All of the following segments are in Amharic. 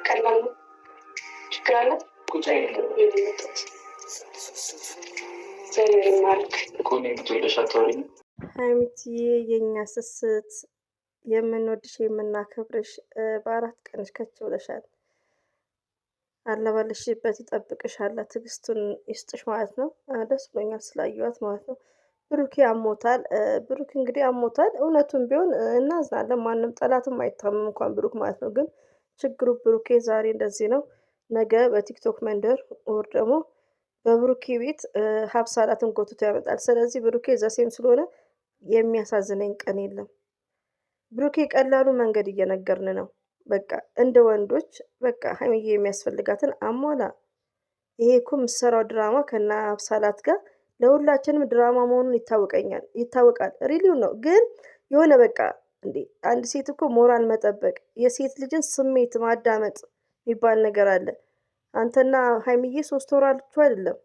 ቀላል ነው። ችግር አለ ሀይሚትዬ የኛ ስስት የምንወድሽ የምናከብርሽ በአራት ቀንሽ ከች ብለሻል። አለባለሽበት ይጠብቅሻል። ትዕግስቱን ይስጥሽ ማለት ነው። ደስ ብሎኛል ስላየዋት ማለት ነው። ብሩኬ አሞታል። ብሩክ እንግዲህ አሞታል። እውነቱን ቢሆን እናዝናለን። ማንም ጠላትም አይታመም እንኳን ብሩክ ማለት ነው። ግን ችግሩ ብሩኬ ዛሬ እንደዚህ ነው፣ ነገ በቲክቶክ መንደር ወር ደግሞ በብሩኬ ቤት ሀብሳላትን ጎትቶ ያመጣል። ስለዚህ ብሩኬ ዘሴም ስለሆነ የሚያሳዝነኝ ቀን የለም። ብሩኬ ቀላሉ መንገድ እየነገርን ነው። በቃ እንደ ወንዶች በቃ ሀይሚዬ የሚያስፈልጋትን አሟላ። ይሄ እኮ የምትሰራው ድራማ ከና ሀብሳላት ጋር ለሁላችንም ድራማ መሆኑን ይታወቃል። ሪሊው ነው። ግን የሆነ በቃ እንዴ አንድ ሴት እኮ ሞራል መጠበቅ፣ የሴት ልጅን ስሜት ማዳመጥ የሚባል ነገር አለ። አንተና ሀይሚዬ 3 ወር አላችሁ አይደለም፣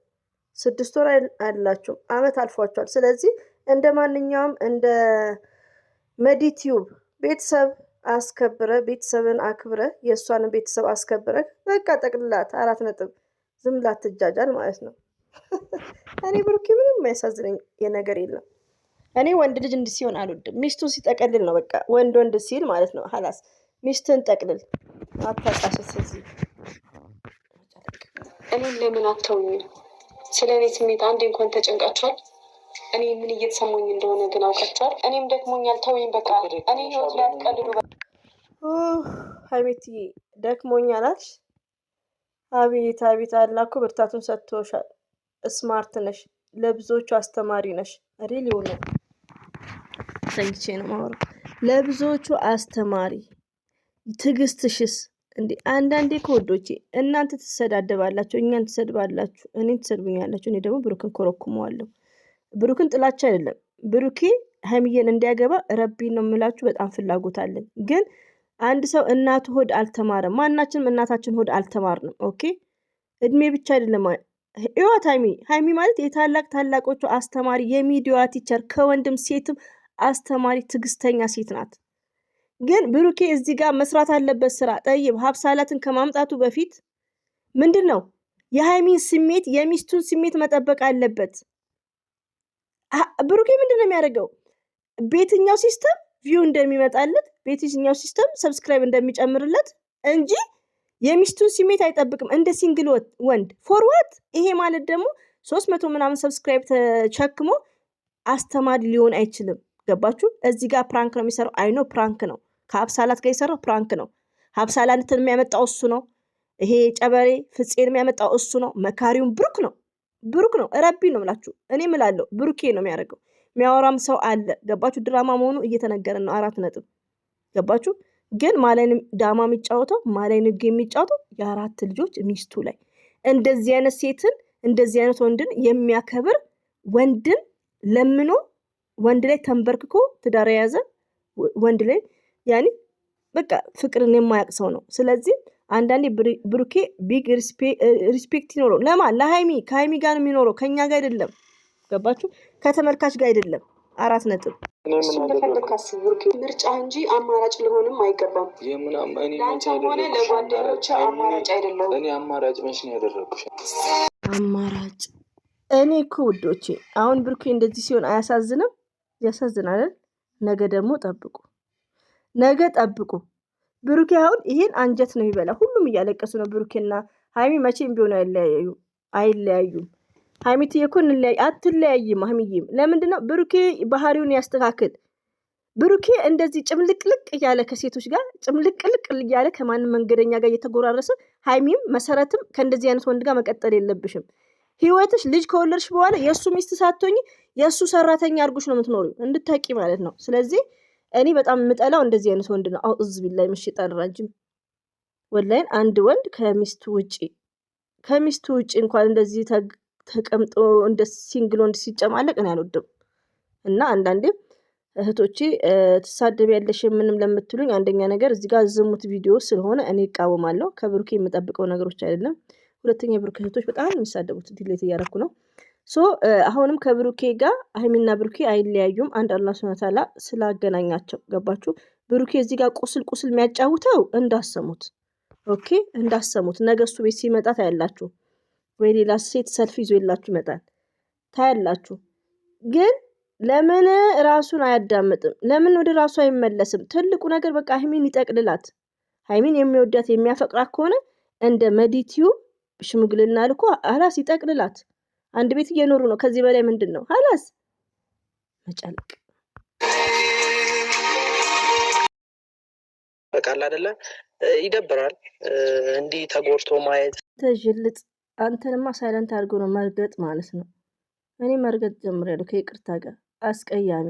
6 ወር አላችሁ፣ አመት አልፏችኋል። ስለዚህ እንደ ማንኛውም እንደ መዲቲዩብ ቤተሰብ አስከብረ፣ ቤተሰብን አክብረ፣ የእሷንን ቤተሰብ አስከብረ፣ በቃ ጠቅልላት 4 ነጥብ። ዝም ላትጃጃል ማለት ነው። እኔ ብሩኬ ምንም የሚያሳዝነኝ የነገር የለም። እኔ ወንድ ልጅ እንዲህ ሲሆን አልወድም። ሚስቱን ሲጠቀልል ነው በቃ ወንድ ሲል ማለት ነው። ሀላስ ሚስትን ጠቅልል አታቃሽስ። እዚህ እኔን ለምን አተውኝ? ስለ እኔ ስሜት አንዴ እንኳን ተጨንቃችኋል? እኔ ምን እየተሰማኝ እንደሆነ ግን አውቃችኋል? እኔም ደክሞኛል፣ ተውኝ በቃ። እኔ ህይወት ላይ አትቀልዱ። ሀይሚትዬ ደክሞኛል አልሽ? አቤት አቤት፣ አላኩ ብርታቱን ሰጥቶሻል። ስማርት ነሽ፣ ለብዙዎቹ አስተማሪ ነሽ። ሪሊው ነው ሰንቼ ነው ማወራው። ለብዙዎቹ አስተማሪ ትዕግስትሽስ እንዴ! አንዳንዴ ከወዶቼ እናንተ ትሰዳደባላችሁ፣ እኛን ትሰድባላችሁ፣ እኔን ትሰድቡኛላችሁ። እኔ ደግሞ ብሩክን ኮረኩመዋለሁ። ብሩክን ጥላቻ አይደለም። ብሩኬ ሀይሚዬን እንዲያገባ ረቢን ነው የምላችሁ። በጣም ፍላጎት አለኝ። ግን አንድ ሰው እናቱ ሆድ አልተማረም። ማናችንም እናታችን ሆድ አልተማርንም። ኦኬ እድሜ ብቻ አይደለም ህይወት። ሀይሚ ማለት የታላቅ ታላቆቹ አስተማሪ፣ የሚዲያ ቲቸር፣ ከወንድም ሴትም አስተማሪ፣ ትዕግስተኛ ሴት ናት። ግን ብሩኬ እዚህ ጋር መስራት አለበት ስራ። ጠይብ ሀብሳላትን ከማምጣቱ በፊት ምንድን ነው የሀይሚን ስሜት፣ የሚስቱን ስሜት መጠበቅ አለበት። ብሩኬ ምንድን ነው የሚያደርገው? ቤትኛው ሲስተም ቪው እንደሚመጣለት፣ ቤትኛው ሲስተም ሰብስክራይብ እንደሚጨምርለት እንጂ የሚስቱን ስሜት አይጠብቅም። እንደ ሲንግል ወንድ ፎርዋርድ። ይሄ ማለት ደግሞ 300 ምናምን ሰብስክራይብ ተቸክሞ አስተማሪ ሊሆን አይችልም። ገባችሁ? እዚህ ጋር ፕራንክ ነው የሚሰራው። አይኖ ፕራንክ ነው። ከሀብሳላት ጋር የሰራው ፕራንክ ነው። ሀብሳላትን የሚያመጣው እሱ ነው። ይሄ ጨበሬ ፍፄን የሚያመጣው እሱ ነው። መካሪውን ብሩክ ነው። ረቢ ነው ምላችሁ። እኔ ምላለው ብሩኬ ነው የሚያደርገው። የሚያወራም ሰው አለ። ገባችሁ? ድራማ መሆኑ እየተነገረን ነው። 4 ነጥብ። ገባችሁ? ግን ማላይን ዳማ የሚጫወተው ማላይን ንግ የሚጫወተው የ4 ልጆች ሚስቱ ላይ እንደዚህ አይነት ሴትን እንደዚህ አይነት ወንድን የሚያከብር ወንድን ለምኖ ወንድ ላይ ተንበርክኮ ትዳር የያዘ ወንድ ላይ ያኔ በቃ ፍቅርን የማያውቅ ሰው ነው። ስለዚህ አንዳንዴ ብሩኬ ቢግ ሪስፔክት ይኖረው። ለማን? ለሀይሚ። ከሀይሚ ጋር ነው የሚኖረው፣ ከኛ ጋር አይደለም። ገባችሁ? ከተመልካች ጋር አይደለም። 4 ነጥብ። ምርጫ እንጂ አማራጭ ሊሆንም አይገባም። ለአንተም ሆነ ለጓደኞች አማራጭ አይደለም። እኔ አማራጭ መች ነው ያደረኩሽ? አማራጭ እኔ እኮ ውዶቼ፣ አሁን ብሩኬ እንደዚህ ሲሆን አያሳዝንም? ያሳዝናል። ነገ ደግሞ ጠብቁ፣ ነገ ጠብቁ። ብሩኬ አሁን ይሄን አንጀት ነው የሚበላ። ሁሉም እያለቀሱ ነው። ብሩኬና ሀይሚ መቼም ቢሆን አይለያዩም። ሀይሚትዬ እኮ አትለያይም። ሀይሚዬም ለምንድነው? ብሩኬ ባህሪውን ያስተካክል። ብሩኬ እንደዚህ ጭምልቅልቅ እያለ ከሴቶች ጋር ጭምልቅልቅ እያለ ከማንም መንገደኛ ጋር እየተጎራረሰ፣ ሀይሚም መሰረትም ከእንደዚህ አይነት ወንድ ጋር መቀጠል የለብሽም። ህይወትሽ ልጅ ከወለድሽ በኋላ የእሱ ሚስት ሳትሆኝ የእሱ ሰራተኛ አድርጎሽ ነው የምትኖሪው፣ እንድታቂ ማለት ነው። ስለዚህ እኔ በጣም የምጠላው እንደዚህ አይነት ወንድ ነው። አውዝ ቢላይ ምሽጣን ራጅም ወላይን አንድ ወንድ ከሚስቱ ውጭ እንኳን እንደዚህ ተቀምጦ እንደ ሲንግል ወንድ ሲጨማለቅ እኔ አልወድም። እና አንዳንዴም እህቶቼ ትሳደብ ያለሽ ምንም ለምትሉኝ፣ አንደኛ ነገር እዚህ ጋር ዝሙት ቪዲዮ ስለሆነ እኔ እቃወማለሁ። ከብሩኬ የምጠብቀው ነገሮች አይደለም። ሁለተኛ የብሩኬ እህቶች በጣም የሚሳደቡት ዲሌት እያደረኩ ነው። አሁንም ከብሩኬ ጋር ሀይሚና ብሩኬ አይለያዩም። አንድ አላህ ሱብሃነሁ ወተዓላ ስላገናኛቸው። ገባችሁ? ብሩኬ እዚህ ጋር ቁስል የሚያጫውተው እንዳሰሙት ኦኬ፣ እንዳሰሙት ነገ እሱ ቤት ሲመጣ ታያላችሁ፣ ወይ ሌላ ሴት ሰልፍ ይዞ የላችሁ ይመጣል ታያላችሁ። ግን ለምን ራሱን አያዳምጥም? ለምን ወደ ራሱ አይመለስም? ትልቁ ነገር በቃ ሀይሚን ይጠቅልላት። ሀይሚን የሚወዳት የሚያፈቅራት ከሆነ እንደ መዲቲው ሽምግልና ልኮ ሀላስ ይጠቅልላት። አንድ ቤት እየኖሩ ነው። ከዚህ በላይ ምንድን ነው? ሀላስ መጨለቅ በቃል አይደለ? ይደብራል እንዲህ ተጎርቶ ማየት። ተጅልጥ አንተንማ ሳይለንት አድርጎ ነው መርገጥ ማለት ነው። እኔ መርገጥ ጀምሬያለሁ ከይቅርታ ጋር አስቀያሚ።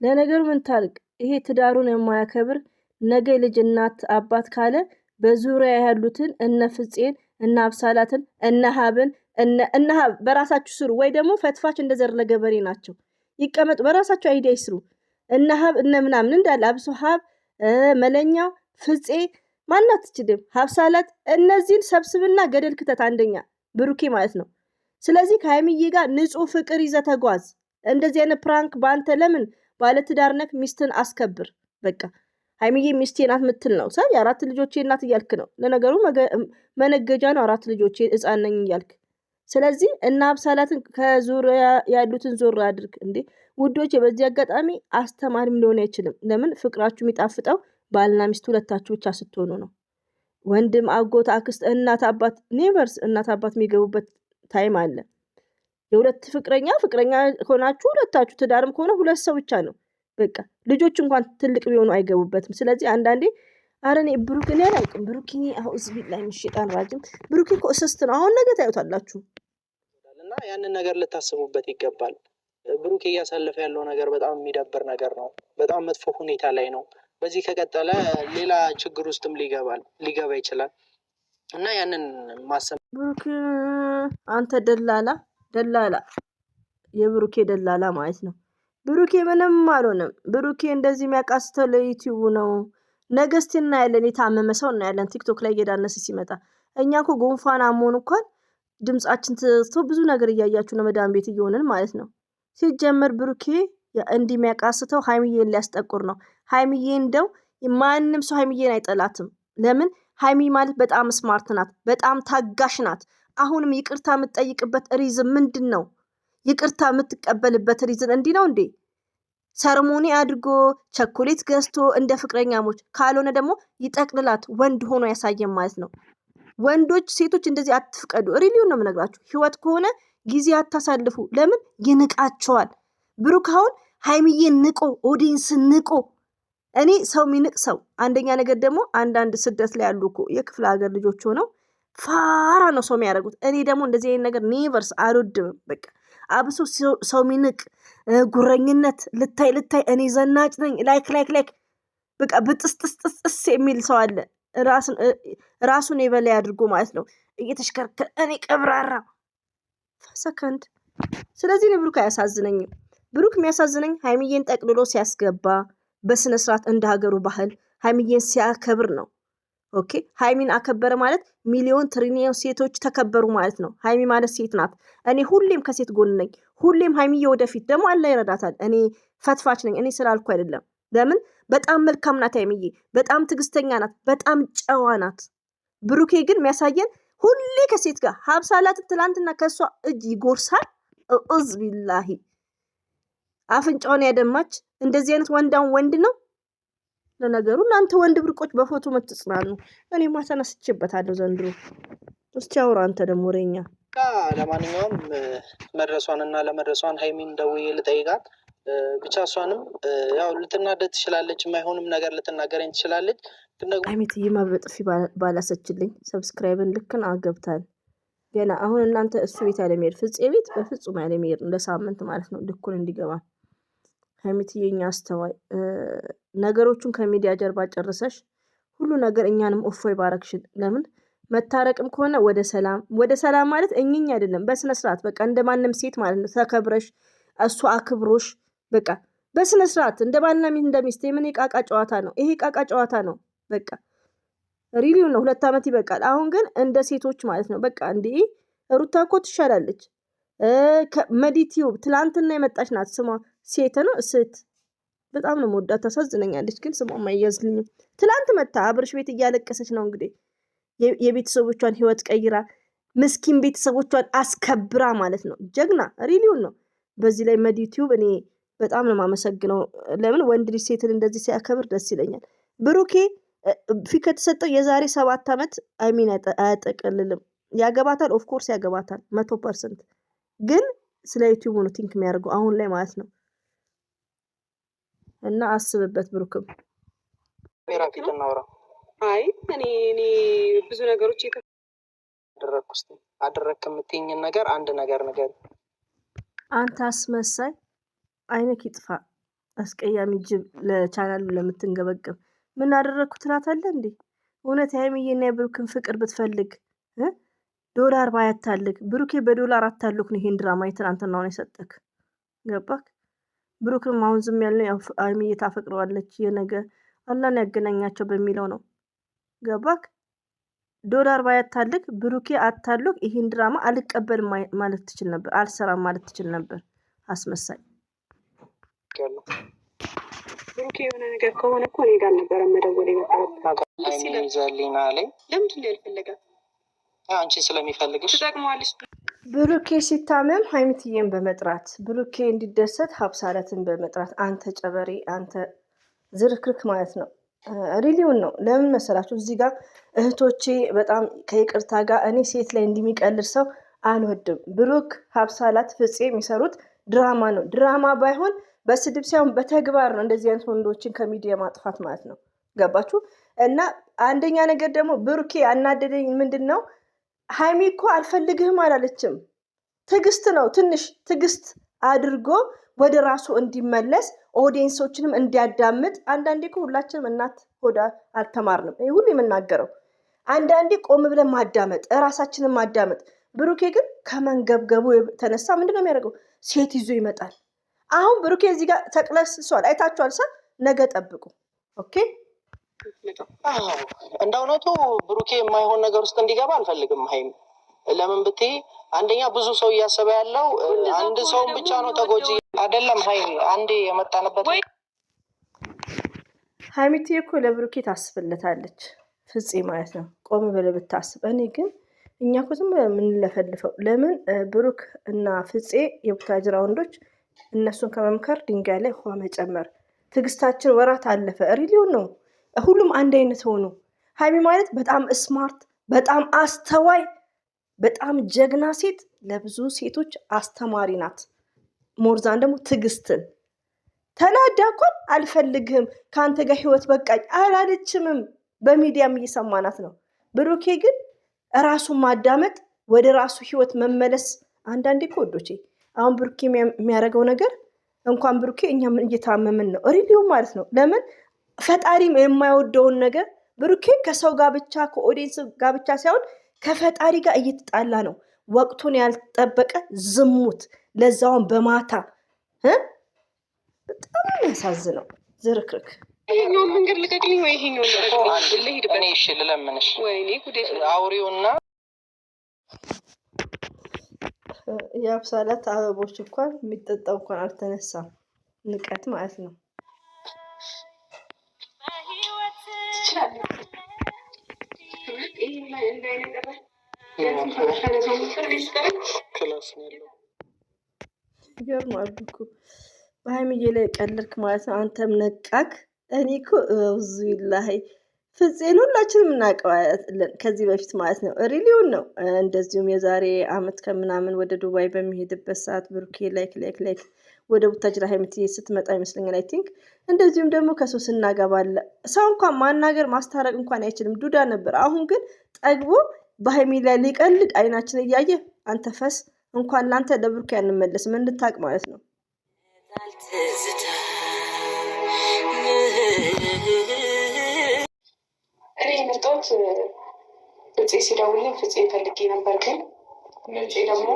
ለነገሩ ምን ታርቅ? ይሄ ትዳሩን የማያከብር ነገ ልጅ እናት አባት ካለ በዙሪያ ያሉትን እነ ፍፄን እነ አብሳላትን እነ ሀብን እነ ሀብ በራሳችሁ ስሩ፣ ወይ ደግሞ ፈትፋች እንደ ዘር ለገበሬ ናቸው ይቀመጡ፣ በራሳችሁ አይዲያ ይስሩ። እነ ሀብ እነ ምናምን እንዳለ አብሶ ሀብ መለኛው ፍፄ ማናት ትችልም ሀብሳላት፣ እነዚህን ሰብስብና ገደል ክተት። አንደኛ ብሩኬ ማለት ነው። ስለዚህ ከሀይሚዬ ጋር ንጹህ ፍቅር ይዘህ ተጓዝ። እንደዚህ አይነት ፕራንክ በአንተ ለምን? ባለትዳር ነህ፣ ሚስትን አስከብር። በቃ ሀይሚዬ ሚስቴ ናት ምትል ነው ሳ የአራት ልጆቼ እናት እያልክ ነው። ለነገሩ መነገጃ ነው፣ አራት ልጆቼ ሕፃን ነኝ እያልክ። ስለዚህ እና አብሳላትን ከዙሪያ ያሉትን ዞር አድርግ። እንዴ ውዶች፣ በዚህ አጋጣሚ አስተማሪም ሊሆን አይችልም። ለምን? ፍቅራችሁ የሚጣፍጠው ባልና ሚስት ሁለታችሁ ብቻ ስትሆኑ ነው። ወንድም፣ አጎት፣ አክስት፣ እናት አባት ኔቨርስ እናት አባት የሚገቡበት ታይም አለ። የሁለት ፍቅረኛ ከሆናችሁ ሁለታችሁ፣ ትዳርም ከሆነ ሁለት ሰው ብቻ ነው። በቃ ልጆች እንኳን ትልቅ ቢሆኑ አይገቡበትም። ስለዚህ አንዳንዴ አረኔ ብሩክ እኔ አላውቅም። ብሩክ አሁን ቢላሂ ሚሽጣን ራጅም ብሩክ እኮ እስስት ነው። አሁን ነገ ታዩታላችሁ እና ያንን ነገር ልታስቡበት ይገባል። ብሩክ እያሳለፈ ያለው ነገር በጣም የሚደብር ነገር ነው። በጣም መጥፎ ሁኔታ ላይ ነው። በዚህ ከቀጠለ ሌላ ችግር ውስጥም ሊገባ ይችላል እና ያንን ማሰብ። ብሩክ አንተ ደላላ የብሩኬ ደላላ ማለት ነው። ብሩኬ ምንም አልሆነም። ብሩኬ እንደዚህ የሚያቃስተው ለዩቲዩቡ ነው። ነገስት እናያለን፣ የታመመ ሰው እናያለን ቲክቶክ ላይ እየዳነሰ ሲመጣ። እኛ እኮ ጉንፋን አሞን እንኳን ድምጻችን ትቶ ብዙ ነገር እያያችሁ ነው፣ መዳን ቤት እየሆንን ማለት ነው። ሲጀመር ብሩኬ እንዲህ የሚያቃስተው ሀይሚዬን ሊያስጠቁር ነው። ሀይሚዬ እንደው ማንም ሰው ሀይሚዬን አይጠላትም። ለምን? ሀይሚ ማለት በጣም ስማርት ናት፣ በጣም ታጋሽ ናት። አሁንም ይቅርታ የምትጠይቅበት ሪዝን ምንድን ነው? ይቅርታ የምትቀበልበት ሪዝን እንዲህ ነው እንዴ? ሰርሞኒ አድርጎ ቸኮሌት ገዝቶ እንደ ፍቅረኛሞች፣ ካልሆነ ደግሞ ይጠቅልላት፣ ወንድ ሆኖ ያሳየን ማለት ነው። ወንዶች ሴቶች እንደዚህ አትፍቀዱ። ሪሊውን ነው የምነግራችሁ። ህይወት ከሆነ ጊዜ አታሳልፉ። ለምን? ይንቃቸዋል። ብሩክ አሁን ሀይሚዬን ንቆ ኦዲንስን ንቆ፣ እኔ ሰው የሚንቅ ሰው አንደኛ ነገር ደግሞ አንዳንድ ስደት ላይ ያሉ እኮ የክፍለ ሀገር ልጆች ሆነው ፋራ ነው ሰው የሚያደርጉት። እኔ ደግሞ እንደዚህ አይነት ነገር ኔቨርስ አልወድም። በቃ አብሶ ሰው የሚንቅ ጉረኝነት ልታይ እኔ ዘናጭ ነኝ ላይክ በቃ ብጥስጥስጥስ የሚል ሰው አለ። ራሱን የበላይ አድርጎ ማለት ነው እየተሽከርከረ እኔ ቀብራራ ሰከንድ። ስለዚህ ብሩክ አያሳዝነኝም። ብሩክ የሚያሳዝነኝ ሀይሚዬን ጠቅልሎ ሲያስገባ በስነ ስርዓት እንደ ሀገሩ ባህል ሀይሚዬን ሲያከብር ነው። ኦኬ ሀይሚን አከበረ ማለት ሚሊዮን ትሪሊዮን ሴቶች ተከበሩ ማለት ነው። ሀይሚ ማለት ሴት ናት። እኔ ሁሌም ከሴት ጎን ነኝ። ሁሌም ሀይሚዬ ወደፊት ደግሞ አላህ ይረዳታል። እኔ ፈትፋች ነኝ። እኔ ስላልኩ አይደለም። ለምን? በጣም መልካም ናት ሀይሚዬ፣ በጣም ትዕግስተኛ ናት፣ በጣም ጨዋ ናት። ብሩኬ ግን የሚያሳየን ሁሌ ከሴት ጋር ሀብሳላት ትላንትና ከእሷ እጅ ይጎርሳል። እዝ ቢላሂ አፍንጫውን ያደማች እንደዚህ አይነት ወንዳውን ወንድ ነው። ለነገሩ እናንተ ወንድ ብርቆች በፎቶ የምትጽናኑ፣ እኔማ ተነስቼበታለሁ ዘንድሮ። እስቲ አውራ አንተ ደግሞ ወሬኛ። ለማንኛውም መድረሷንና ለመድረሷን ሀይሚን ደውዬ ልጠይቃት። ብቻ እሷንም ያው ልትናደድ ትችላለች፣ የማይሆንም ነገር ልትናገረኝ ትችላለች። ግን ደግሞ ሀይሚትዬማ በጥፊ ባላሰችልኝ ሰብስክራይብን ልክን አገብታል ገና። አሁን እናንተ እሱ ቤት ያለመሄድ ፍፄ ቤት በፍጹም ያለመሄድ ለሳምንት ማለት ነው ልኩን እንዲገባ። ሀይሚትዬ እኛ አስተዋይ ነገሮቹን ከሚዲያ ጀርባ ጨርሰሽ ሁሉ ነገር እኛንም እፎይ ባረክሽን። ለምን መታረቅም ከሆነ ወደ ሰላም ማለት እኝኝ አይደለም፣ በስነ ስርዓት በቃ እንደማንም ሴት ማለት ነው ተከብረሽ እሱ አክብሮሽ በቃ በስነ ስርዓት እንደ ባልና ሚስት እንደሚስት። የምን ቃቃ ጨዋታ ነው ይሄ? ቃቃ ጨዋታ ነው በቃ። ሪሊው ነው 2 ዓመት ይበቃል። አሁን ግን እንደ ሴቶች ማለት ነው በቃ። እንዴ ሩታ እኮ ትሻላለች። መዲቲዩብ ትላንትና የመጣች ናት። ስሟ ሴት ነው ሴት በጣም ነው የምወዳት፣ ታሳዝነኛለች፣ ግን ስሟም አይያዝልኝም። ትላንት መታ አብርሽ ቤት እያለቀሰች ነው እንግዲህ የቤተሰቦቿን ህይወት ቀይራ ምስኪን ቤተሰቦቿን አስከብራ ማለት ነው። ጀግና ሪሊውን ነው። በዚህ ላይ መዲቲዩብ እኔ በጣም ነው የማመሰግነው። ለምን ወንድ ልጅ ሴትን እንደዚህ ሲያከብር ደስ ይለኛል። ብሩኬ ፊት ከተሰጠው የዛሬ 7 ዓመት አይሚን አያጠቀልልም። ያገባታል፣ ኦፍኮርስ ያገባታል 100%። ግን ስለ ዩቲዩብ ነው ቲንክ የሚያደርገው አሁን ላይ ማለት ነው። እና አስብበት ብሩክም። አይ እኔ ብዙ ነገሮች አደረክ የምትይኝን ነገር አንድ ነገር አንተ አስመሳይ አይነክ ይጥፋ፣ አስቀያሚ ጅብ፣ ለቻናሉ ለምትንገበገብ ምን አደረግኩ ትላታለህ እንዴ? እውነት ሃይሚዬና የብሩክን ፍቅር ብትፈልግ ዶላር ባያታልክ፣ ብሩኬ በዶላር አታልክ ነው ይሄን ድራማ የትናንትና ነው የሰጠክ። ገባክ? ብሩክም አሁን ዝም ያለው ሃይሚዬ ታፈቅረዋለች የነገ አላህን ያገናኛቸው በሚለው ነው። ገባክ? ዶላር ባያታልክ ብሩኬ አታልክ ይሄን ድራማ አልቀበልም ማለት ትችል ነበር፣ አልሰራም ማለት ትችል ነበር። አስመሳይ ብሩኬ የሆነ ነገር ከሆነ እኮ እኔ ጋር ነበረ መደወል የነበረበት። ይዛሊና ላይ ለምንድን ነው ያልፈለጋት? አንቺ ስለሚፈልግሽ ትጠቅመዋለች። ብሩኬ ሲታመም ሃይሚትዬን በመጥራት ብሩኬ እንዲደሰት ሀብሳለትን በመጥራት አንተ ጨበሬ፣ አንተ ዝርክርክ ማለት ነው። ሪሊውን ነው። ለምን መሰላችሁ? እዚህ ጋር እህቶቼ በጣም ከይቅርታ ጋር እኔ ሴት ላይ እንደሚቀልድ ሰው አልወድም። ብሩክ ሀብሳላት ፍፄ የሚሰሩት ድራማ ነው። ድራማ ባይሆን በስድብ ሳይሆን በተግባር ነው እንደዚህ አይነት ወንዶችን ከሚዲያ ማጥፋት ማለት ነው። ገባችሁ? እና አንደኛ ነገር ደግሞ ብሩኬ አናደደኝ ምንድን ነው፣ ሃይሚ እኮ አልፈልግህም አላለችም። ትዕግስት ነው። ትንሽ ትዕግስት አድርጎ ወደ ራሱ እንዲመለስ ኦዲየንሶችንም እንዲያዳምጥ። አንዳንዴ እኮ ሁላችንም እናት ሆዳ አልተማርንም። ይህ ሁሉ የምናገረው አንዳንዴ ቆም ብለን ማዳመጥ፣ እራሳችንን ማዳመጥ። ብሩኬ ግን ከመንገብገቡ የተነሳ ምንድነው የሚያደርገው? ሴት ይዞ ይመጣል። አሁን ብሩኬ እዚህ ጋር ተቅለስሷል። አይታችኋል። ነገ ጠብቁ። ኦኬ። እንደ እውነቱ ብሩኬ የማይሆን ነገር ውስጥ እንዲገባ አልፈልግም። ሃይሚ ለምን ብትይ፣ አንደኛ ብዙ ሰው እያሰበ ያለው አንድ ሰውን ብቻ ነው ተጎጂ አይደለም። ሃይሚ አንዴ የመጣንበት ሃይሚቴ እኮ ለብሩኬ ታስብለታለች፣ ፍፄ ማለት ነው። ቆም ብለህ ብታስብ። እኔ ግን እኛ እኮ ዝም ብለን የምንለፈልፈው ለምን ብሩክ እና ፍፄ የቡታጅራ ወንዶች እነሱን ከመምከር ድንጋይ ላይ ውሃ መጨመር። ትዕግስታችን ወራት አለፈ። ሪሊውን ነው። ሁሉም አንድ አይነት ሆኑ። ሃይሚ ማለት በጣም ስማርት፣ በጣም አስተዋይ፣ በጣም ጀግና ሴት፣ ለብዙ ሴቶች አስተማሪ ናት። ሞርዛን ደግሞ ትዕግስትን ተናዳ እኮን አልፈልግህም ከአንተ ጋር ህይወት በቃኝ አላለችምም። በሚዲያም እየሰማናት ነው። ብሩኬ ግን ራሱን ማዳመጥ፣ ወደ ራሱ ህይወት መመለስ። አንዳንዴ እኮ ወዶቼ አሁን ብሩኬ የሚያደርገው ነገር እንኳን ብሩኬ እኛም እየታመምን ነው። ሪሊው ማለት ነው። ለምን ፈጣሪም የማይወደውን ነገር ብሩኬ ከሰው ጋር ብቻ ከኦዲየንስ ጋር ብቻ ሳይሆን ከፈጣሪ ጋር እየተጣላ ነው። ወቅቱን ያልጠበቀ ዝሙት፣ ለዛውን በማታ በጣም ያሳዝነው። ዝርክርክ ይሄኛውን መንገድ ልቀቅልኝ ወይ ይሄኛውን ልሂድበት። እኔ እሺ ልለምንሽ ወይኔ ጉዴ አውሪውና የአብሳላት አበቦች እንኳን የሚጠጣው እንኳን አልተነሳም። ንቀት ማለት ነው። ይገርማል እኮ በሃይሚዬ ላይ ቀለድክ ማለት ነው። አንተም ነቃክ። እኔ እኮ እውዙ ይላሂ ፍፄን ሁላችንም እናውቀዋለን ከዚህ በፊት ማለት ነው። ሪሊውን ነው። እንደዚሁም የዛሬ አመት ከምናምን ወደ ዱባይ በሚሄድበት ሰዓት ብሩኬ ላይክ ወደ ቡታጅራ ሃይሚዬ ስትመጣ ይመስለኛል አይ ቲንክ። እንደዚሁም ደግሞ ከሶስ እናገባለ ሰው እንኳን ማናገር ማስታረቅ እንኳን አይችልም። ዱዳ ነበር። አሁን ግን ጠግቦ በሃይሚ ላይ ሊቀልድ አይናችን እያየ አንተ ፈስ እንኳን ላንተ ለብሩኬ አንመለስም እንድታቅ ማለት ነው። እኔ የመጣሁት ፍፄ ሲደውልኝ ፍፄ ፈልጌ ነበር። ግን ፍፄ ደግሞ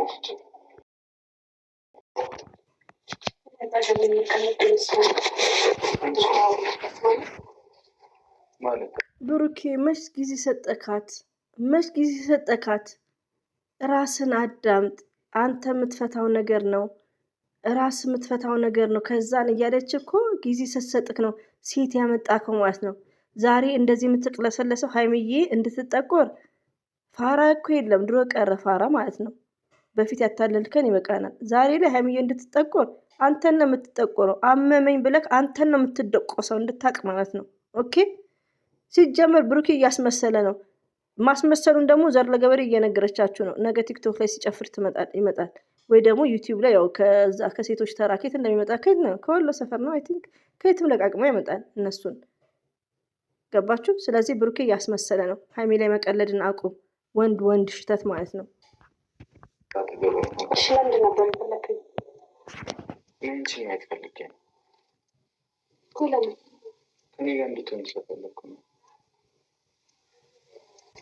ብሩኬ መች ጊዜ ሰጠካት? ራስን አዳምጥ። አንተ የምትፈታው ነገር ነው። ራስ የምትፈታው ነገር ነው። ከዛን እያለች እኮ ጊዜ ስትሰጥክ ነው ሴት ያመጣከው ማለት ነው። ዛሬ እንደዚህ የምትቅለሰለሰው ሀይሚዬ እንድትጠቆር ፋራ እኮ የለም ድሮ ቀረ ፋራ ማለት ነው። በፊት ያታለልከን ይበቃናል። ዛሬ ላይ ሀይሚዬ እንድትጠቆር አንተን ነው የምትጠቆረው። አመመኝ ብለክ አንተን ነው የምትደቆሰው እንድታቅ ማለት ነው። ኦኬ ሲጀመር ብሩኬ እያስመሰለ ነው። ማስመሰሉን ደግሞ ዘር ለገበሬ እየነገረቻችሁ ነው። ነገ ቲክቶክ ላይ ሲጨፍር ይመጣል ወይ ደግሞ ዩቲዩብ ላይ ያው ከዛ ከሴቶች ተራ ከየት እንደሚመጣ ከየት ነው? ከወሎ ሰፈር ነው አይ ቲንክ ከየትም ለቃቅሞ ይመጣል እነሱን ገባችሁ? ስለዚህ ብሩኬ እያስመሰለ ነው። ሀይሚ ላይ መቀለድን አቁም። ወንድ ሽተት ማለት ነው። እሺ ለምንድን ነበር የፈለከኝ? ምን ማየት ፈልጌ ነው? ለምን ከኔ ጋር እንድትሆኝ ስለፈለግኩ ነው።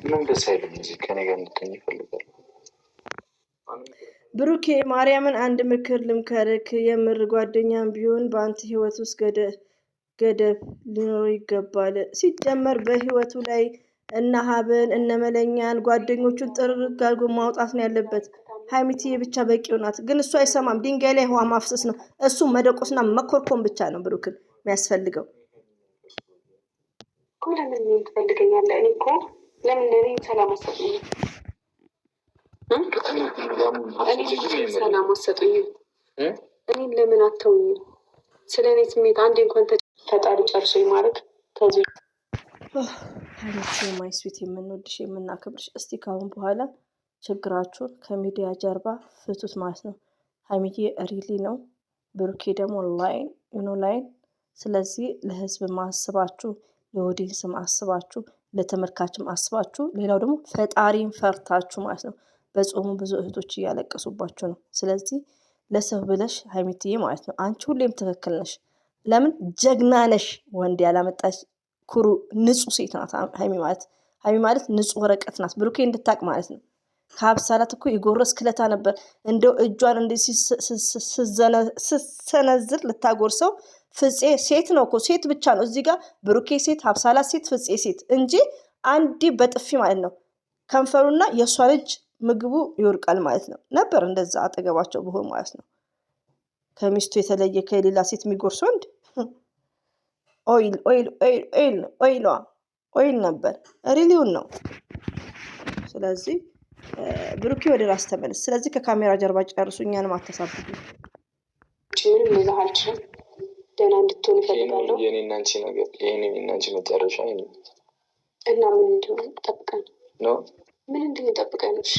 ምን ደስ አይልም እዚህ ከኔ ጋር እንድትሆኝ ይፈልጋል። ብሩኬ ማርያምን አንድ ምክር ልምከርክ። የምር ጓደኛም ቢሆን በአንተ ህይወት ውስጥ ገደብ ሊኖር ይገባል። ሲጀመር በህይወቱ ላይ እነ ሀብን እነ መለኛን ጓደኞቹን ጥርግ አድርጎ ማውጣት ነው ያለበት። ሀይሚትዬ ብቻ በቂው ናት። ግን እሱ አይሰማም። ድንጋይ ላይ ውሃ ማፍሰስ ነው እሱ። መደቆስና መኮርኮም ብቻ ነው ብሩክን የሚያስፈልገው። ለምን ትፈልገኛለህ? እኔ እኮ ለምን እኔ ሰላም አሰጡኝ? ሰላም አሰጡኝ። እኔን ለምን አተውኝ? ስለ እኔ ስሜት አንዴ እንኳን ፈጣሪ ጨርሶኝ ማለት ከዚህ ሀይሚት ማይ ስዊት የምንወድሽ የምናከብርሽ። እስቲ ካሁን በኋላ ችግራችሁን ከሚዲያ ጀርባ ፍቱት ማለት ነው። ሀይሚዬ ሪሊ ነው፣ ብሩኬ ደግሞ ላይን። ስለዚህ ለህዝብ ማስባችሁ፣ ለኦዲየንስም አስባችሁ፣ ለተመልካችም አስባችሁ፣ ሌላው ደግሞ ፈጣሪን ፈርታችሁ ማለት ነው። በጾሙ ብዙ እህቶች እያለቀሱባችሁ ነው። ስለዚህ ለሰው ብለሽ ሀይሚትዬ ማለት ነው አንቺ ሁሌም ትክክል ነሽ። ለምን ጀግና ነሽ። ወንድ ያላመጣች ኩሩ ንጹህ ሴት ናት ሀይሚ ማለት። ሀይሚ ማለት ንጹህ ወረቀት ናት። ብሩኬ እንድታቅ ማለት ነው። ከሀብሳላት እኮ የጎረስ ክለታ ነበር። እንደው እጇን እንደዚህ ስትሰነዝር ልታጎርሰው። ፍፄ ሴት ነው እኮ ሴት ብቻ ነው እዚህ ጋር ብሩኬ ሴት፣ ሀብሳላት ሴት፣ ፍፄ ሴት እንጂ አንዲ በጥፊ ማለት ነው ከንፈሩና የእሷ ልጅ ምግቡ ይወርቃል ማለት ነው። ነበር እንደዛ አጠገባቸው ብሆን ማለት ነው። ከሚስቱ የተለየ ከሌላ ሴት የሚጎርስ ወንድ ኦይል ነበር። ሪሊውን ነው። ስለዚህ ብሩኬ ወደ ራስ ተመለስ። ስለዚህ ከካሜራ ጀርባ ጨርሱ፣ እኛንም አታሳብዱ። ምንም ልልህ አልችልም። ደህና እንድትሆን ይፈልጋለሁ። የኔና አንቺ ነገር የኔና አንቺ መጨረሻ እና ምን እንዲሆን ጠብቀን ነው? ምን እንዲሆን ጠብቀን? እሺ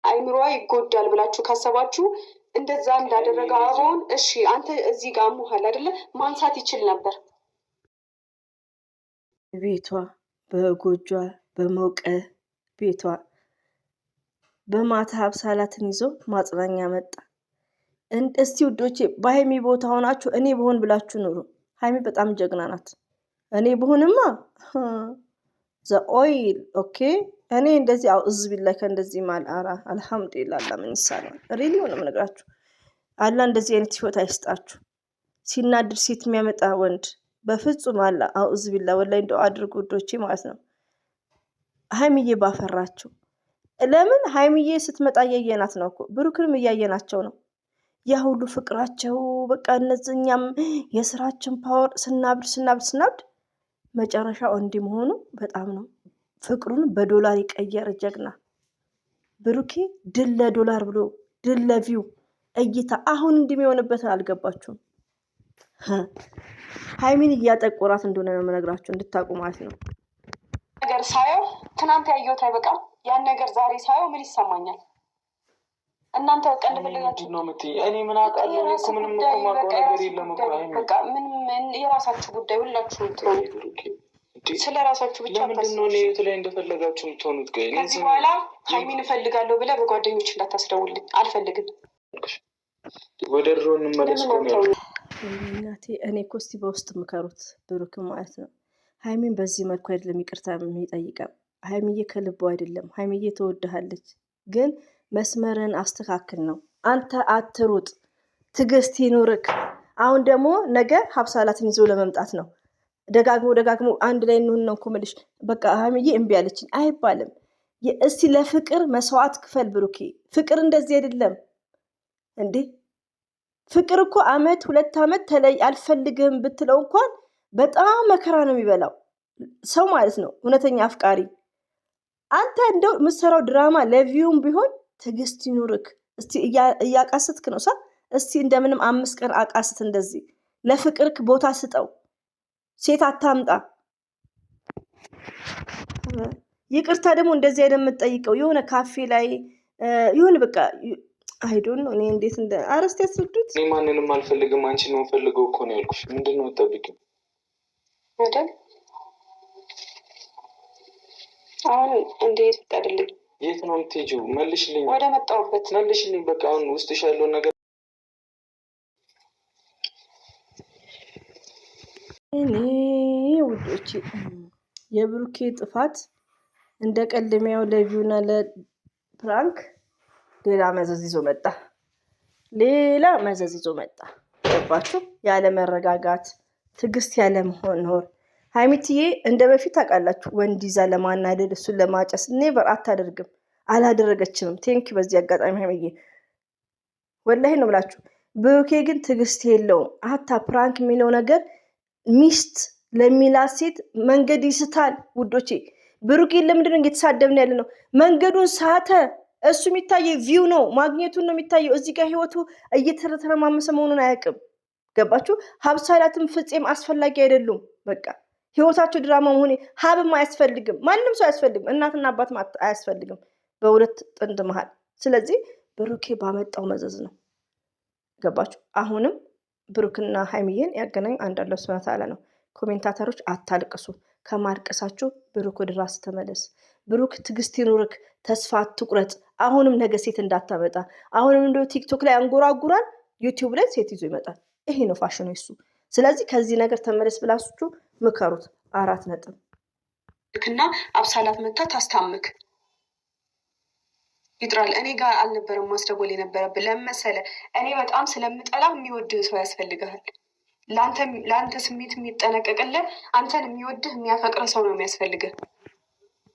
አይምሯ ይጎዳል ብላችሁ ካሰባችሁ እንደዛ እንዳደረገ አሁን እሺ፣ አንተ እዚህ ጋር አሞሃል አይደለ? ማንሳት ይችል ነበር። ቤቷ በጎጇ በሞቀ ቤቷ በማታ ሀብሳላትን ይዞ ማጽናኛ መጣ። እስቲ ውዶቼ በሀይሚ ቦታ ሆናችሁ እኔ ብሆን ብላችሁ ኑሩ። ሀይሚ በጣም ጀግና ናት። እኔ ብሆንማ ኦይል ኦኬ። እኔ እንደዚህ አውዝ ቢላይ ከእንደዚህ ማልአራ አልሐምዱሊላህ አላ ምን ይሳላል። ሪሊ ሆነ ምነግራችሁ አላ እንደዚህ አይነት ህይወት አይስጣችሁ። ሲናድር ሴት የሚያመጣ ወንድ በፍጹም አላ አውዝ ቢላ ወላይ እንደው አድርጉ ውዶቼ ማለት ነው። ሀይሚዬ ባፈራችሁ። ለምን ሀይሚዬ ስትመጣ እያየናት ነው እኮ ብሩክንም እያየናቸው ነው። ያ ሁሉ ፍቅራቸው በቃ እነዚህኛም የስራችን ፓወር ስናብድ መጨረሻው እንዲህ መሆኑ በጣም ነው። ፍቅሩን በዶላር ይቀየር ጀግና ብሩኬ። ድል ለዶላር ብሎ ድል ለቪው እይታ አሁን እንደሚሆንበትን አልገባችሁም? ሀይሚን እያጠቆራት እንደሆነ ነው የምነግራችሁ እንድታቁ ማለት ነው። ነገር ሳየው ትናንት ያየሁት አይበቃም። ያን ነገር ዛሬ ሳየው ምን ይሰማኛል? እናንተ በቃ እንደፈለጋችሁ ነው የምትይኝ። እኔ ምን አውቃለሁ? እኮ ምንም እኮ የማውቀው ነገር የለም እኮ። በቃ ምን የራሳችሁ ጉዳይ ሁላችሁም ጥሩ። ስለ ራሳችሁ ብቻ ምንድን ነው እኔ የት ላይ እንደፈለጋችሁ የምትሆኑት? ከዚህ በኋላ ሀይሚን እፈልጋለሁ ብለህ በጓደኞች እንዳታስደውልኝ አልፈልግም። ወደ ድሮ እንመለስ። እናቴ እኔ እኮ እስቲ በውስጥ ምከሩት ብሩክ ማለት ነው። ሀይሚን በዚህ መልኩ አይደለም ይቅርታ የሚጠይቀው። ሀይሚዬ ከልቦ አይደለም። ሀይሚዬ ትወድሃለች፣ ግን መስመርን አስተካክል ነው። አንተ አትሩጥ፣ ትዕግስት ይኑርክ። አሁን ደግሞ ነገ ሀብሳላትን ይዞ ለመምጣት ነው። ደጋግሞ አንድ ላይ እንሆን ነው እኮ የምልሽ። በቃ ሀይሚዬ እምቢ አለችኝ አይባልም። እስቲ ለፍቅር መስዋዕት ክፈል ብሩኬ። ፍቅር እንደዚህ አይደለም። እንዴ ፍቅር እኮ አመት 2 አመት ተለይ አልፈልግህም ብትለው እንኳን በጣም መከራ ነው የሚበላው ሰው ማለት ነው እውነተኛ አፍቃሪ። አንተ እንደው የምትሰራው ድራማ ለቪውም ቢሆን ትዕግስት ይኑርክ። እስቲ እያቃስትክ ነው ሳ እስቲ እንደምንም 5 ቀን አቃስት። እንደዚህ ለፍቅርክ ቦታ ስጠው። ሴት አታምጣ። ይቅርታ ደግሞ እንደዚህ አይደለም የምትጠይቀው የሆነ ካፌ ላይ ይሁን በቃ አይዶን ነው። እኔ እንዴት እንደ አረስት ያስረዱት። እኔ ማንንም አልፈልግም አንቺን ነው ፈልገው እኮ ነው ያልኩሽ። ምንድነው የምትጠብቂው አይደል? አሁን እንዴት ይቀርልኝ? የት ነው የምትሄጂው? መልሽልኝ። ወደ መጣሁበት መልሽልኝ። በቃ አሁን ውስጥሽ ያለውን ነገር እኔ ውዶቼ የብሩኬ ጥፋት እንደ ቀልሚያው ለቪውና ለፕራንክ ሌላ መዘዝ ይዞ መጣ። ሌላ መዘዝ ይዞ መጣ። ገባችሁ? ያለ መረጋጋት ትዕግስት ያለ መሆን። ሀይሚትዬ እንደ በፊት ታውቃላችሁ ወንድ ይዛ ለማናደድ እሱን ለማጨስ ኔቨር አታደርግም፣ አላደረገችንም። ቴንኪ በዚህ አጋጣሚ ሀይሚዬ ወላሂ ነው ብላችሁ። ብሩኬ ግን ትዕግስት የለውም። ሀታ ፕራንክ የሚለው ነገር ሚስት ለሚላት ሴት መንገድ ይስታል ውዶቼ። ብሩኬ ለምንድነው እየተሳደብን ያለ ነው? መንገዱን ሳተ። እሱ የሚታየው ቪው ነው፣ ማግኘቱን ነው የሚታየው። እዚህ ጋር ህይወቱ እየተረማመሰ መሆኑን አያውቅም። ገባችሁ? ሀብሳላትም ፍፄም አስፈላጊ አይደሉም። በቃ ህይወታቸው ድራማ መሆኔ ሀብም አያስፈልግም። ማንም ሰው አያስፈልግም። እናትና አባትም አያስፈልግም በሁለት ጥንድ መሀል። ስለዚህ ብሩኬ ባመጣው መዘዝ ነው። ገባችሁ? አሁንም ብሩክና ሀይሚዬን ያገናኝ አንድ አላህ ሱብሃነሁ ወተዓላ ነው። ኮሜንታተሮች አታልቅሱ። ከማልቀሳችሁ ብሩክ ወደ ራስ ተመለስ። ብሩክ ትዕግስት ይኑርክ፣ ተስፋ አትቁረጥ። አሁንም ነገ ሴት እንዳታመጣ። አሁንም እንደው ቲክቶክ ላይ አንጎራጉራል፣ ዩቲዩብ ላይ ሴት ይዞ ይመጣል። ይሄ ነው ፋሽኑ እሱ። ስለዚህ ከዚህ ነገር ተመለስ ብላችሁ ምከሩት። 4 ነጥብ እና አብሳላት መታ ታስታምክ ይጥራል። እኔ ጋር አልነበረም ማስደወል የነበረብን። ለመሰለ እኔ በጣም ስለምጠላ የሚወድህ ሰው ያስፈልግሃል። ለአንተ ስሜት የሚጠነቀቅልህ አንተን የሚወድህ የሚያፈቅርህ ሰው ነው የሚያስፈልግህ።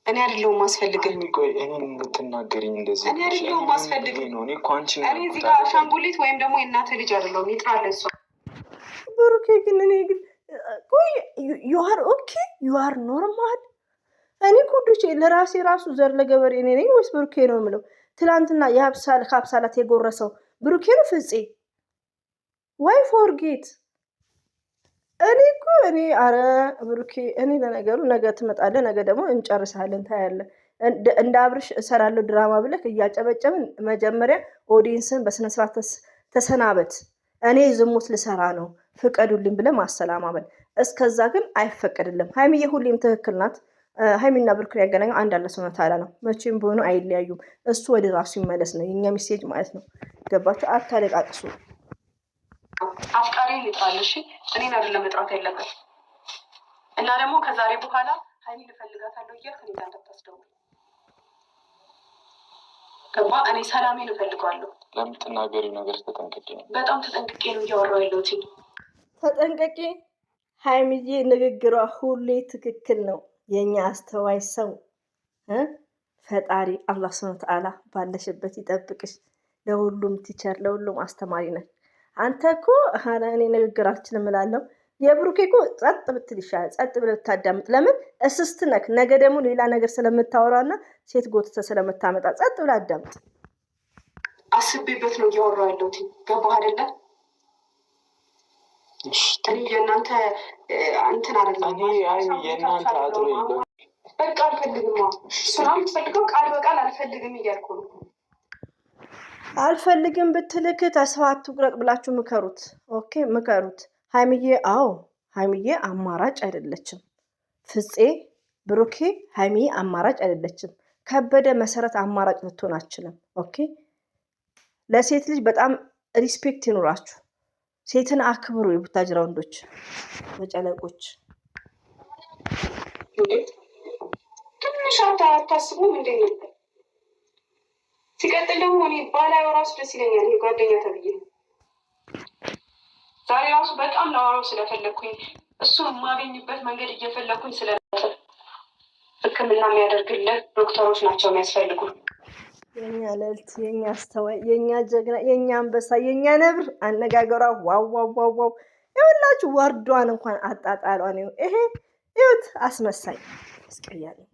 እኔ አይደለሁም ማስፈልግህ። የምትናገሪኝ እንደዚህ እኔ አይደለሁም ማስፈልግህ ነው። እኔ እዚህ ጋር አሻንጉሊት ወይም ደግሞ የእናትህ ልጅ አይደለሁም። ይጥራል እሷ። ብሩኬ ግን እኔ ግን ቆይ ዩአር ኦኬ ዩአር ኖርማል። እኔ ኩዱቼ ለራሴ ራሱ ዘር ለገበሬ እኔ ነኝ ወይስ ብሩኬ ነው የምለው? ትላንትና ከሀብሳላት የጎረሰው ብሩኬ ነው ፍፄ ወይ ፎርጌት? እኔ አረ ብሩኬ እኔ ለነገሩ ነገ ትመጣለህ፣ ነገ ደግሞ እንጨርሳለን ታያለህ። እንደ አብርሽ እሰራለሁ ድራማ ብለህ እያጨበጨብን መጀመሪያ ኦዲየንስን በስነስርዓት ተሰናበት። እኔ ዝሙት ልሰራ ነው ፍቀዱልኝ ብለህ ማሰላማበል። እስከዛ ግን አይፈቀድልም። ሀይሚዬ ሁሌም ትክክል ናት። ሀይሚና ብሩክን ያገናኘው አንድ አላህ ሱብሃነሁ ወተዓላ ነው። መቼም ቢሆኑ አይለያዩም። እሱ ወደ ራሱ ይመለስ ነው የኛ ሚሴጅ ማለት ነው። ገባችሁ? አታለቃቅሱ። አፍቃሪ ይጥራል። እሺ እኔን አይደለም መጥራት ያለበት። እና ደግሞ ከዛሬ በኋላ ሀይሚ ልፈልጋታለሁ እያልክ እኔ ጋር እንዳታስደውል። ገባ? እኔ ሰላሜን እፈልጋለሁ። ለምትናገሪው ነገር ተጠንቅቄ ነው። በጣም ተጠንቅቄ ነው እያወራሁ ያለሁት። ተጠንቀቂ። ሀይሚዬ ንግግሯ ሁሌ ትክክል ነው። የኛ አስተዋይ ሰው ፈጣሪ አላህ ሱብሃነሁ ወተዓላ ባለሽበት ይጠብቅሽ። ለሁሉም ቲቸር፣ ለሁሉም አስተማሪ ነን። አንተ እኮ እኔ ንግግር አልችልም እላለሁ። የብሩኬ እኮ ጸጥ ብትል ይሻላል። ጸጥ ብለህ ብታዳምጥ። ለምን እስስት ነክ። ነገ ደግሞ ሌላ ነገር ስለምታወራና ሴት ጎትተ ስለምታመጣ ጸጥ ብለህ አዳምጥ። አስቤበት ነው እያወራሁ ያለሁት። ገባህ አይደለ? እኔ የእናንተ እንትን አይደለም። የእናንተ አጥሮ የለም። በቃ አልፈልግም። እሱን የምትፈልገው ቃል በቃል አልፈልግም እያልኩ ነው። አልፈልግም ብትልክ ተስፋ አትቁረጥ ብላችሁ ምከሩት። ኦኬ ምከሩት። ሀይሚዬ ሀይሚዬ አማራጭ አይደለችም። ፍፄ ብሩኬ ሀይሚዬ አማራጭ አይደለችም። ከበደ መሰረት አማራጭ ልትሆን አችልም። ኦኬ ለሴት ልጅ በጣም ሪስፔክት ይኑራችሁ። ሴትን አክብሩ። የቡታጅራ ወንዶች መጨለቆች ትንሽ አታስቡም እንዴ? ሲቀጥል ደግሞ እኔ ባላየው ራሱ ደስ ይለኛል። ይሄ ጓደኛ ተብዬ ዛሬ ራሱ በጣም ላወራው ስለፈለግኩኝ እሱን የማገኝበት መንገድ እየፈለግኩኝ ስለነበር ሕክምና የሚያደርግለት ዶክተሮች ናቸው የሚያስፈልጉ። የኛ ልዕልት፣ የኛ አስተዋይ፣ የኛ ጀግና፣ የኛ አንበሳ፣ የኛ ነብር አነጋገሯ ዋው ዋው ዋው ዋው! ይኸውላችሁ ወርዷን እንኳን አጣጣሏን ይሄ ይሁት አስመሳይ አስቀያለሁ።